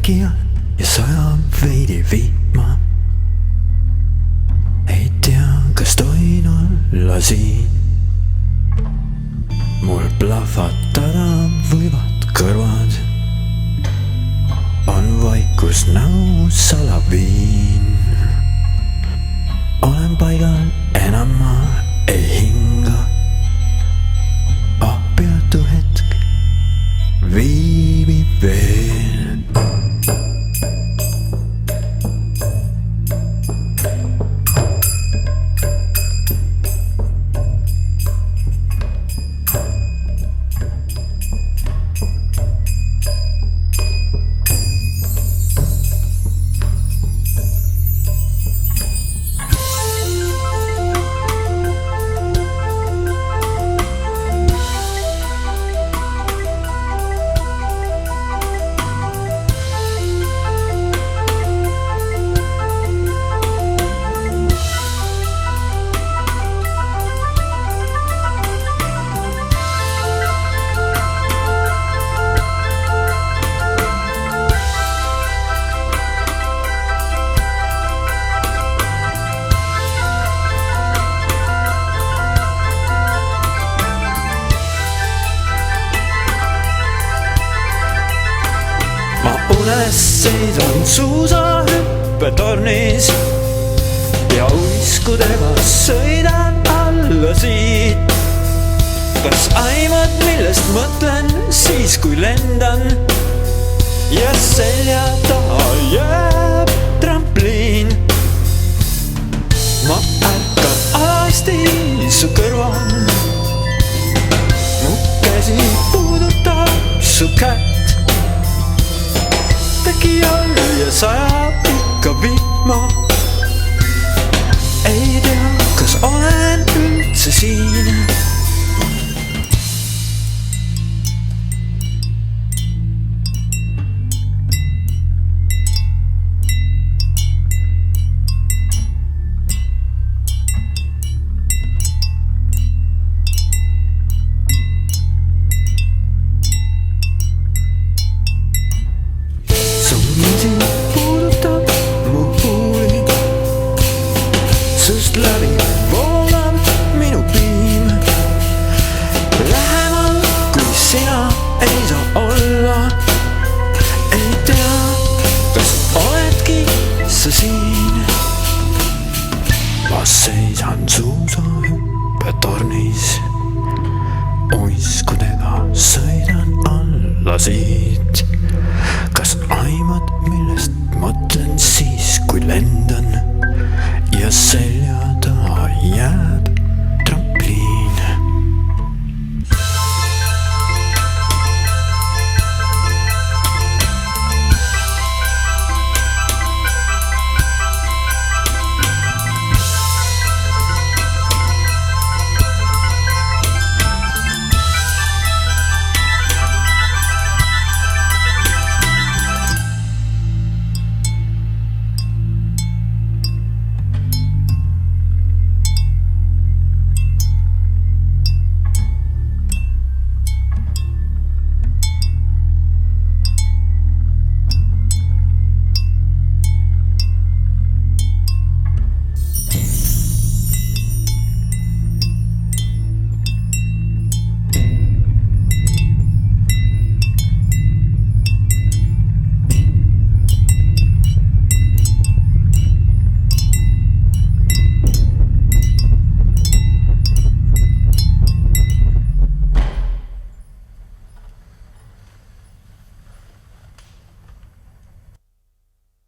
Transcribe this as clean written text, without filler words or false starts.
teki on ja sajab veidi vihma. Ei tea, kas tohin olla siin. Mul plahvatada võivad kõrvad. On vaikus nagu salaviin. Olen paigal, enam ma ei hinga. Peatu hetk viibib veel. Unes seisan suusahüppetornis ja uiskudega sõidan alla siit. Kas aimad, millest mõtlen siis, kui lendan ja selja taha jääb trampliin? Ma ärkan alasti su kõrval, mu käsi puudutab su kätt. Teki all ja sajab ikka vihma. Ei tea, kas olen üldse siin. Sust läbi voolab minu piim. Lähemal kui sina ei saa olla. Ei tea, kas oledki sa siin. Ma seisan suusahüppetornis, uiskudega sõidan alla siit. Kas aimad, millest mõtlen siis, kui lendan ja selja taha jääb